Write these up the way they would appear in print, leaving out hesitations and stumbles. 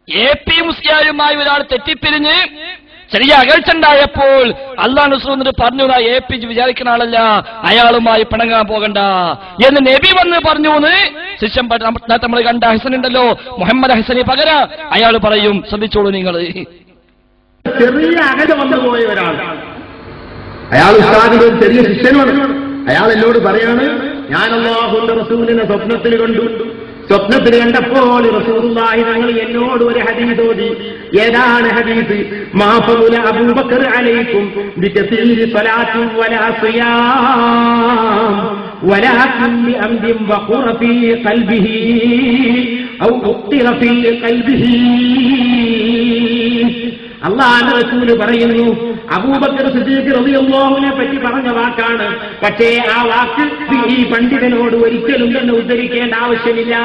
AP മുസ്ലിയാരുമായി ഒരാൾ തെറ്റിപ്പിരിഞ്ഞ് ചെറിയ അകൽച്ചുണ്ടായപ്പോൾ അല്ലാഹു റസൂൽ എന്നിട്ട് പറഞ്ഞു, AP വിചാരിക്കുന്ന ആളല്ല, അയാളുമായി പിണങ്ങാൻ പോകണ്ട എന്ന് നബി വന്ന് പറഞ്ഞു എന്ന് ശിഷ്യം നമ്മൾ കണ്ട ഹസൻ ഉണ്ടല്ലോ, മുഹമ്മദ് ഹസന് പകരം അയാൾ പറയും. ശ്രദ്ധിച്ചോളൂ നിങ്ങൾ. ചെറിയ അകല വന്നു പോയ ഒരാൾ, അയാൾ ഉസ്താദിന്റെ ഒരു ചെറിയ ശിഷ്യനാണ്. അയാൾ എന്നോട് പറയാണ്, ഞാൻ അല്ലാഹുവിന്റെ റസൂലിനെ സ്വപ്നത്തിൽ കണ്ടു. സ്വപ്നത്തിൽ കണ്ടപ്പോൾ റസൂലുള്ളാഹി തങ്ങൾ എന്നോട് ഒരു ഹദീസ് ഓതി. ഏതാണ് ഹദീസ്? മാ ഫദല അബൂബക്കർ അലൈക്കും ബികസീരി സ്വലാത്തിൻ വലാ സിയാം വലാകിൻ ബിഅംദിൻ വഖറ ഫീ ഖൽബിഹി ഔ ഉഖ്തിറ ഫീ ഖൽബിഹി. അല്ലാഹുവിന്റെ റസൂല് പറയുന്നു, അബൂബക്കർ സിദ്ദീഖ് റളിയല്ലാഹുവിനെ പറ്റി പറഞ്ഞ വാക്കാണ്. പക്ഷേ ആ വാക്ക് ഈ പണ്ഡിതനോട് ഒരിക്കലും തന്നെ ഉദ്ധരിക്കേണ്ട ആവശ്യമില്ല.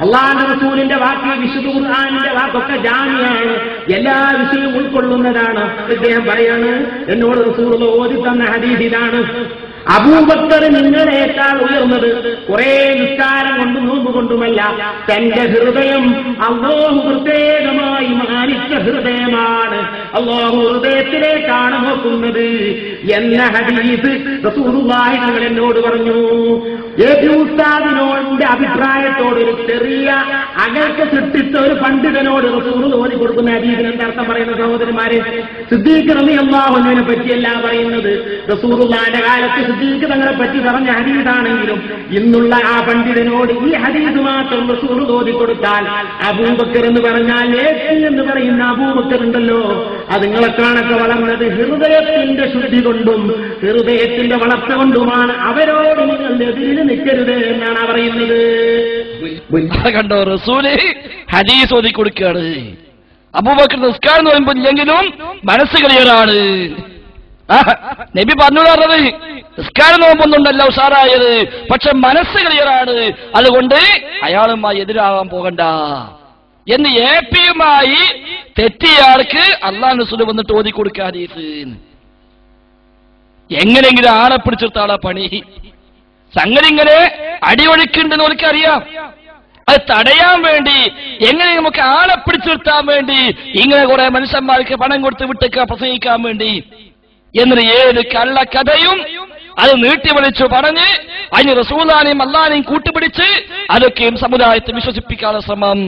അല്ലാഹുവിന്റെ റസൂലിന്റെ വാക്ക്, വിശുദ്ധ ഖുർആനിന്റെ വാക്കൊക്കെ ജാമിയാണ്, എല്ലാ വിഷയവും ഉൾക്കൊള്ളുന്നതാണ്. അദ്ദേഹം പറയാണ്, എന്നോട് റസൂൽ ഓതി തന്ന ഹദീസ് ഇതാണ്: അബൂബക്കർ നിങ്ങളേക്കാൾ ഉയർന്നത് കുറെ നിസ്കാരം കൊണ്ടും നോമ്പ് കൊണ്ടുമല്ല, തന്റെ ഹൃദയം അല്ലാഹു പ്രത്യേകമായി മാനിച്ച ഹൃദയമാണ്, അല്ലാഹു ഹൃദയത്തിലേക്കാണ് നോക്കുന്നത് എന്ന ഹദീസ് റസൂലുള്ളാഹി തങ്ങൾ എന്നോട് പറഞ്ഞു. ഉസ്താദിനോടിന്റെ അഭിപ്രായത്തോട് ഒരു ചെറിയ അകൽച്ച സൃഷ്ടിച്ച ഒരു പണ്ഡിതനോട് റസൂൽ ഓതി കൊടുക്കുന്ന ഹദീസിന് എന്താർത്ഥം പറയുന്ന സഹോദരന്മാരെ? സിദ്ദീഖ് റളിയല്ലാഹുവിനെ പറ്റിയല്ല പറയുന്നത്. റസൂലുള്ളാഹിന്റെ കാലത്ത് സിദ്ദീഖ് തങ്ങളെ പറ്റി പറഞ്ഞ ഹദീസാണെങ്കിലും ഇന്നുള്ള ആ പണ്ഡിതനോട് ഈ ഹദീസ് മാത്രം റസൂൽ ഓതി കൊടുത്താൽ, അബൂബക്കർ എന്ന് പറഞ്ഞാൽ എന്ന് പറയുന്ന അബൂബക്കർ ഉണ്ടല്ലോ, അത് നിങ്ങളെക്കാണൊക്കെ വളർന്നത് ഹൃദയത്തിന്റെ ശുദ്ധി കൊണ്ടും ഹൃദയത്തിന്റെ വളർച്ച കൊണ്ടുമാണ്. അവരോട് നിങ്ങൾ എതിരിൽ നിൽക്കരുത് എന്നാണ് പറയുന്നത്. കണ്ടോ, റസൂല് ഹദീസ് ഓതി കൊടുക്കുകയാണ്. അബൂബക്കർ നിസ്കാരം എന്ന് പറയുമ്പോൾ ഇല്ലെങ്കിലും മനസ്സ് ക്ലിയറാണ്. നബി പറഞ്ഞു പറഞ്ഞത് നിസ്കാരം നോമ്പൊന്നുണ്ടല്ല ഉഷാറായത്, പക്ഷെ മനസ്സ് ക്ലിയറാണ്, അതുകൊണ്ട് അയാളുമായി എതിരാകാൻ പോകണ്ട എന്ന് APയുമായി തെറ്റിയാൾക്ക് അല്ലാഹു റസൂൽ വന്നിട്ട് ഓതി കൊടുക്കുക ഹദീസ്. എങ്ങനെയെങ്കിലും ആളെ പിടിച്ചെടുത്താളാ പണി. സംഗതി ഇങ്ങനെ അടിയൊഴുക്കുണ്ടെന്ന് ഓർക്കറിയാം. അത് തടയാൻ വേണ്ടി എങ്ങനെ നമുക്ക് ആളെ പിടിച്ചു നിർത്താൻ വേണ്ടി ഇങ്ങനെ കുറെ മനുഷ്യന്മാർക്ക് പണം കൊടുത്ത് വിട്ടേക്കുക പ്രസംഗിക്കാൻ വേണ്ടി എന്നൊരു ഏത് കള്ളക്കഥയും അത് നീട്ടിവലിച്ചു പറഞ്ഞ് അതിന് റസൂലാനെയും അല്ലാഹനെയും കൂട്ടുപിടിച്ച് അതൊക്കെയും സമുദായത്തെ വിശ്വസിപ്പിക്കാനുള്ള ശ്രമം